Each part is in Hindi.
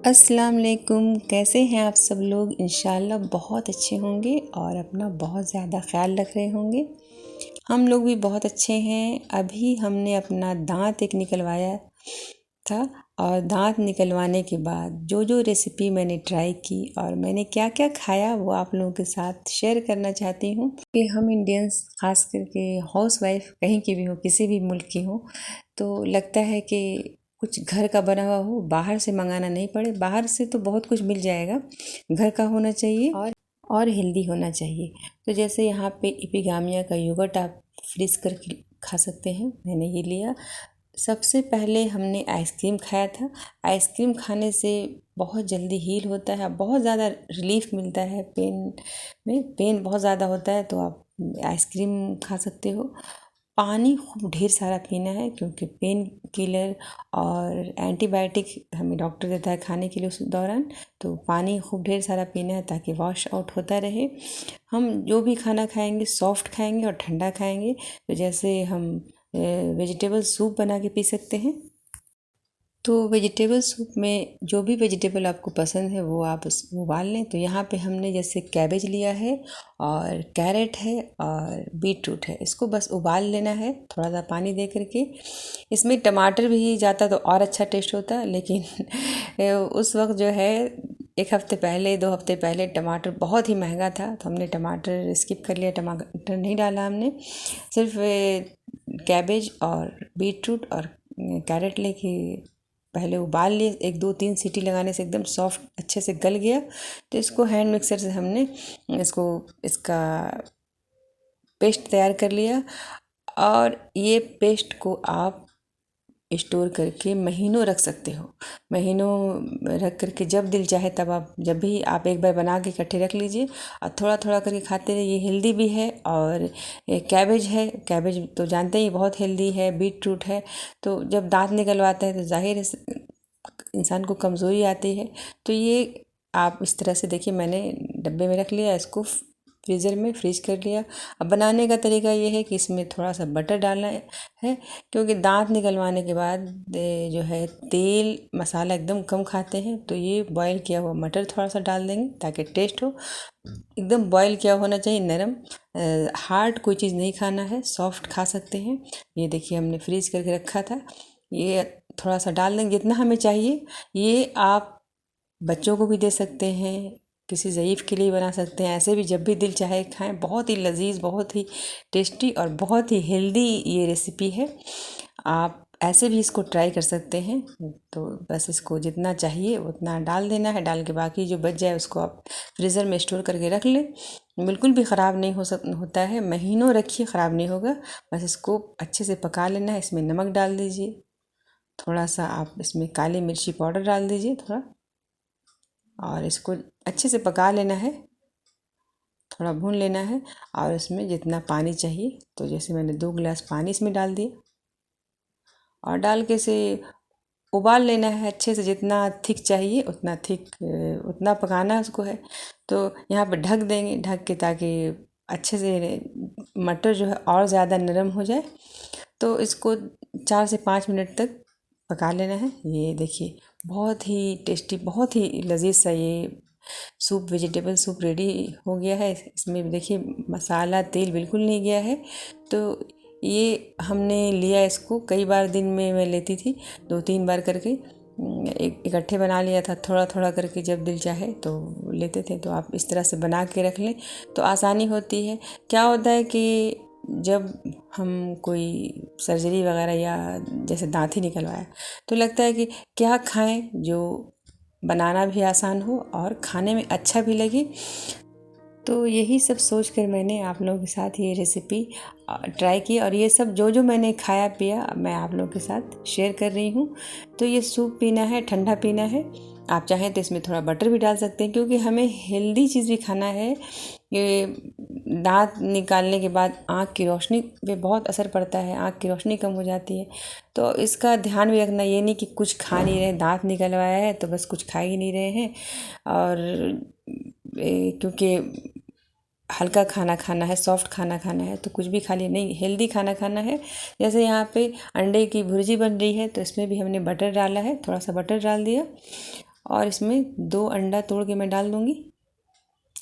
अस्सलाम वालेकुम। कैसे हैं आप सब लोग? इंशाल्लाह बहुत अच्छे होंगे और अपना बहुत ज़्यादा ख्याल रख रहे होंगे। हम लोग भी बहुत अच्छे हैं। अभी हमने अपना दांत एक निकलवाया था और दांत निकलवाने के बाद जो जो रेसिपी मैंने ट्राई की और मैंने क्या क्या खाया वो आप लोगों के साथ शेयर करना चाहती हूँ कि हम इंडियंस खास करके हाउस वाइफ कहीं की भी हो, किसी भी मुल्क की हो, तो लगता है कि कुछ घर का बना हुआ हो, बाहर से मंगाना नहीं पड़े। बाहर से तो बहुत कुछ मिल जाएगा, घर का होना चाहिए और हेल्दी होना चाहिए। तो जैसे यहाँ पे एपिगामिया का योगर्ट आप फ्रीज करके खा सकते हैं, मैंने ये लिया। सबसे पहले हमने आइसक्रीम खाया था। आइसक्रीम खाने से बहुत जल्दी हील होता है, बहुत ज़्यादा रिलीफ मिलता है पेन बहुत ज़्यादा होता है, तो आप आइसक्रीम खा सकते हो। पानी खूब ढेर सारा पीना है क्योंकि पेन किलर और एंटीबायोटिक हमें डॉक्टर देता है खाने के लिए उस दौरान, तो पानी खूब ढेर सारा पीना है ताकि वॉश आउट होता रहे। हम जो भी खाना खाएंगे सॉफ्ट खाएंगे और ठंडा खाएंगे। तो जैसे हम वेजिटेबल सूप बना के पी सकते हैं। तो वेजिटेबल सूप में जो भी वेजिटेबल आपको पसंद है वो आप उबाल लें। तो यहाँ पे हमने जैसे कैबेज लिया है और कैरेट है और बीट रूट है, इसको बस उबाल लेना है थोड़ा सा पानी दे करके। इसमें टमाटर भी जाता तो और अच्छा टेस्ट होता, लेकिन उस वक्त जो है 1 हफ्ते पहले 2 हफ्ते पहले टमाटर बहुत ही महंगा था, तो हमने टमाटर स्किप कर लिया, टमाटर नहीं डाला हमने। सिर्फ कैबेज और बीट रूट और कैरेट लेके पहले उबाल लिए। 1 2 3 सीटी लगाने से एकदम सॉफ्ट अच्छे से गल गया। तो इसको हैंड मिक्सर से हमने इसका पेस्ट तैयार कर लिया। और ये पेस्ट को आप स्टोर करके महीनों रख सकते हो। महीनों रख करके जब दिल चाहे तब आप, जब भी आप एक बार बना के इकट्ठे रख लीजिए और थोड़ा थोड़ा करके खाते रहिए। हेल्दी भी है। और कैबेज है, कैबेज तो जानते ही बहुत हेल्दी है। बीट रूट है, तो जब दांत निकलवाता है तो जाहिर है इंसान को कमज़ोरी आती है। तो ये आप इस तरह से देखिए, मैंने डब्बे में रख लिया, इसको फ्रीज़र में फ्रीज कर लिया। अब बनाने का तरीका ये है कि इसमें थोड़ा सा बटर डालना है क्योंकि दांत निकलवाने के बाद जो है तेल मसाला एकदम कम खाते हैं। तो ये बॉईल किया हुआ मटर थोड़ा सा डाल देंगे ताकि टेस्ट हो। एकदम बॉईल किया होना चाहिए, नरम। हार्ड कोई चीज़ नहीं खाना है, सॉफ्ट खा सकते हैं। ये देखिए हमने फ्रीज करके रखा था, ये थोड़ा सा डाल देंगे जितना हमें चाहिए। ये आप बच्चों को भी दे सकते हैं, किसी ज़ईफ़ के लिए बना सकते हैं, ऐसे भी जब भी दिल चाहे खाएं। बहुत ही लजीज, बहुत ही टेस्टी और बहुत ही हेल्दी ये रेसिपी है। आप ऐसे भी इसको ट्राई कर सकते हैं। तो बस इसको जितना चाहिए उतना डाल देना है, डाल के बाकी जो बच जाए उसको आप फ्रीज़र में स्टोर करके रख लें। बिल्कुल भी ख़राब नहीं होता है, महीनों रखिए ख़राब नहीं होगा। बस इसको अच्छे से पका लेना है। इसमें नमक डाल दीजिए, थोड़ा सा आप इसमें काली मिर्ची पाउडर डाल दीजिए थोड़ा, और इसको अच्छे से पका लेना है, थोड़ा भून लेना है। और इसमें जितना पानी चाहिए, तो जैसे मैंने 2 गिलास पानी इसमें डाल दिया और डाल के इसे उबाल लेना है अच्छे से। जितना थिक चाहिए उतना थिक, उतना पकाना उसको है। तो यहाँ पे ढक देंगे, ढक के, ताकि अच्छे से मटर जो है और ज़्यादा नरम हो जाए। तो इसको 4 से 5 मिनट तक पका लेना है। ये देखिए बहुत ही टेस्टी, बहुत ही लजीज सा ये सूप, वेजिटेबल सूप रेडी हो गया है। इसमें देखिए मसाला तेल बिल्कुल नहीं गया है। तो ये हमने लिया, इसको कई बार दिन में मैं लेती थी, 2 3 बार करके एक इकट्ठे बना लिया था, थोड़ा थोड़ा करके जब दिल चाहे तो लेते थे। तो आप इस तरह से बना के रख लें तो आसानी होती है। क्या होता है कि जब हम कोई सर्जरी वगैरह या जैसे दांत ही निकलवाया तो लगता है कि क्या खाएं जो बनाना भी आसान हो और खाने में अच्छा भी लगे। तो यही सब सोच कर मैंने आप लोगों के साथ ये रेसिपी ट्राई की, और ये सब जो जो मैंने खाया पिया मैं आप लोगों के साथ शेयर कर रही हूँ। तो ये सूप पीना है, ठंडा पीना है। आप चाहें तो इसमें थोड़ा बटर भी डाल सकते हैं क्योंकि हमें हेल्दी चीज़ भी खाना है। ये दांत निकालने के बाद आँख की रोशनी पे बहुत असर पड़ता है, आँख की रोशनी कम हो जाती है। तो इसका ध्यान भी रखना, ये नहीं कि कुछ खा नहीं रहे, दांत निकलवाया है तो बस कुछ खा ही नहीं रहे हैं। और क्योंकि हल्का खाना खाना है, सॉफ्ट खाना खाना है, तो कुछ भी खा लिया नहीं, हेल्दी खाना खाना है। जैसे यहाँ पे अंडे की भुर्जी बन रही है तो इसमें भी हमने बटर डाला है, थोड़ा सा बटर डाल दिया और इसमें 2 अंडा तोड़ के मैं डाल दूँगी।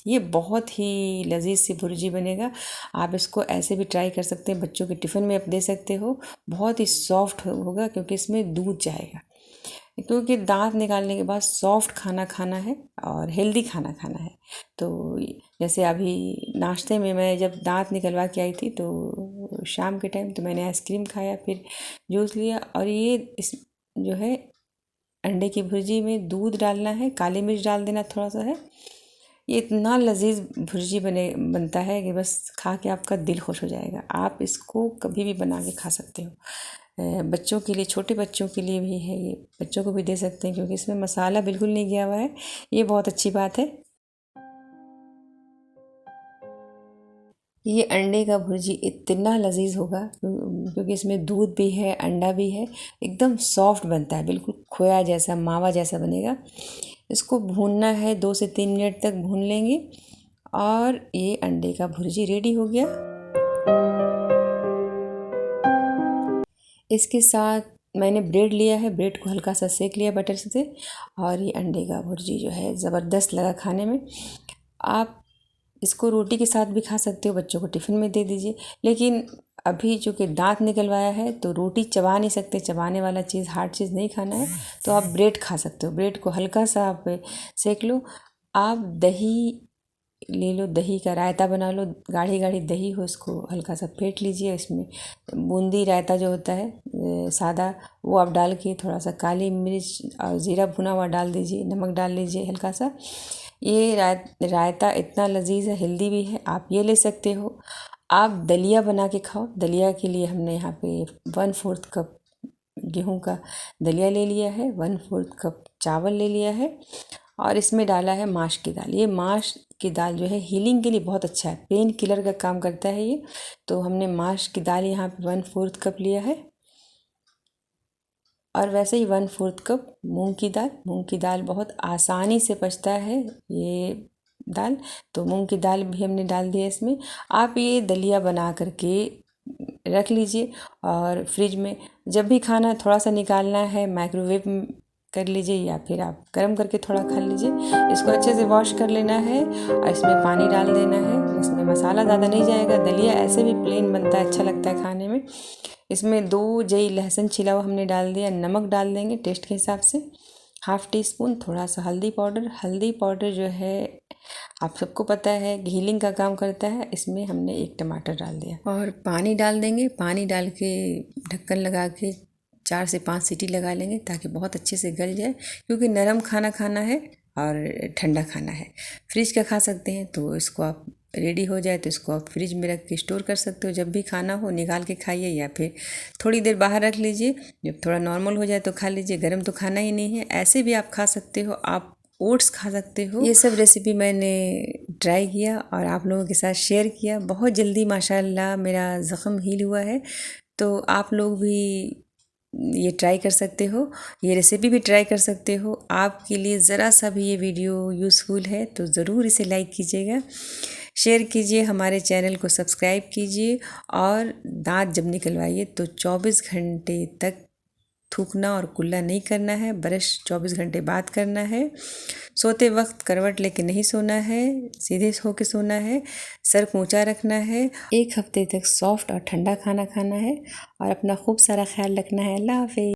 ये बहुत ही लजीज सी भुर्जी बनेगा। आप इसको ऐसे भी ट्राई कर सकते हैं, बच्चों के टिफ़िन में आप दे सकते हो। बहुत ही सॉफ्ट होगा क्योंकि इसमें दूध जाएगा। क्योंकि दांत निकालने के बाद सॉफ्ट खाना खाना है और हेल्दी खाना खाना है। तो जैसे अभी नाश्ते में मैं जब दांत निकलवा के आई थी तो शाम के टाइम तो मैंने आइसक्रीम खाया, फिर जूस लिया। और ये इस जो है अंडे की भुर्जी में दूध डालना है, काली मिर्च डाल देना थोड़ा सा है। ये इतना लजीज भुर्जी बनता है कि बस खा के आपका दिल खुश हो जाएगा। आप इसको कभी भी बना के खा सकते हो। बच्चों के लिए, छोटे बच्चों के लिए भी है, ये बच्चों को भी दे सकते हैं क्योंकि इसमें मसाला बिल्कुल नहीं गया हुआ है। ये बहुत अच्छी बात है। ये अंडे का भुर्जी इतना लजीज होगा क्योंकि इसमें दूध भी है, अंडा भी है, एकदम सॉफ्ट बनता है, बिल्कुल खोया जैसा, मावा जैसा बनेगा। इसको भूनना है, 2 से 3 मिनट तक भून लेंगे और ये अंडे का भुर्जी रेडी हो गया। इसके साथ मैंने ब्रेड लिया है, ब्रेड को हल्का सा सेक लिया बटर से, और ये अंडे का भुर्जी जो है ज़बरदस्त लगा खाने में। आप इसको रोटी के साथ भी खा सकते हो, बच्चों को टिफ़िन में दे दीजिए। लेकिन अभी चूँकि दांत निकलवाया है तो रोटी चबा नहीं सकते, चबाने वाला चीज़, हार्ड चीज़ नहीं खाना है, तो आप ब्रेड खा सकते हो। ब्रेड को हल्का सा आप सेक लो। आप दही ले लो, दही का रायता बना लो, गाढ़ी गाढ़ी दही हो, इसको हल्का सा फेंट लीजिए। इसमें बूंदी रायता जो होता है सादा, वो आप डाल के थोड़ा सा काली मिर्च और ज़ीरा भुना हुआ डाल दीजिए, नमक डाल लीजिए हल्का सा। ये रायता इतना लजीज है, हेल्दी भी है, आप ये ले सकते हो। आप दलिया बना के खाओ। दलिया के लिए हमने यहाँ पे 1/4 कप गेहूं का दलिया ले लिया है, 1/4 कप चावल ले लिया है, और इसमें डाला है माश की दाल। ये माश की दाल जो है हीलिंग के लिए बहुत अच्छा है, पेन किलर का काम करता है ये। तो हमने माश की दाल यहाँ पे 1/4 कप लिया है। और वैसे ही 1/4 कप मूंग की दाल। मूंग की दाल बहुत आसानी से पचता है ये दाल, तो मूंग की दाल भी हमने डाल दिया इसमें। आप ये दलिया बना करके रख लीजिए और फ्रिज में जब भी खाना थोड़ा सा निकालना है माइक्रोवेव कर लीजिए, या फिर आप गर्म करके थोड़ा खा लीजिए। इसको अच्छे से वॉश कर लेना है और इसमें पानी डाल देना है। इसमें मसाला ज़्यादा नहीं जाएगा, दलिया ऐसे भी प्लेन बनता है, अच्छा लगता है खाने में। इसमें 2 जई लहसुन छिला हुआ हमने डाल दिया। नमक डाल देंगे टेस्ट के हिसाब से, 1/2 टीस्पून। थोड़ा सा हल्दी पाउडर। हल्दी पाउडर जो है आप सबको पता है हीलिंग का काम करता है। इसमें हमने 1 टमाटर डाल दिया और पानी डाल देंगे। पानी डाल के ढक्कन लगा के 4 से 5 सीटी लगा लेंगे ताकि बहुत अच्छे से गल जाए, क्योंकि नरम खाना खाना है और ठंडा खाना है। फ्रिज का खा सकते हैं, तो इसको आप रेडी हो जाए तो इसको आप फ्रिज में रख के स्टोर कर सकते हो। जब भी खाना हो निकाल के खाइए, या फिर थोड़ी देर बाहर रख लीजिए, जब थोड़ा नॉर्मल हो जाए तो खा लीजिए। गर्म तो खाना ही नहीं है। ऐसे भी आप खा सकते हो, आप ओट्स खा सकते हो। ये सब रेसिपी मैंने ट्राई किया और आप लोगों के साथ शेयर किया। बहुत जल्दी माशाल्लाह मेरा ज़ख्म हील हुआ है। तो आप लोग भी ये ट्राई कर सकते हो, ये रेसिपी भी ट्राई कर सकते हो। आपके लिए ज़रा सा भी ये वीडियो यूज़फुल है तो ज़रूर इसे लाइक कीजिएगा, शेयर कीजिए, हमारे चैनल को सब्सक्राइब कीजिए। और दांत जब निकलवाइए तो 24 घंटे तक थूकना और कुल्ला नहीं करना है, ब्रश 24 घंटे बाद करना है। सोते वक्त करवट लेके नहीं सोना है, सीधे सो के सोना है, सर को ऊंचा रखना है। 1 हफ्ते तक सॉफ्ट और ठंडा खाना खाना है और अपना खूब सारा ख्याल रखना है। अल्लाह हाफ़िज़।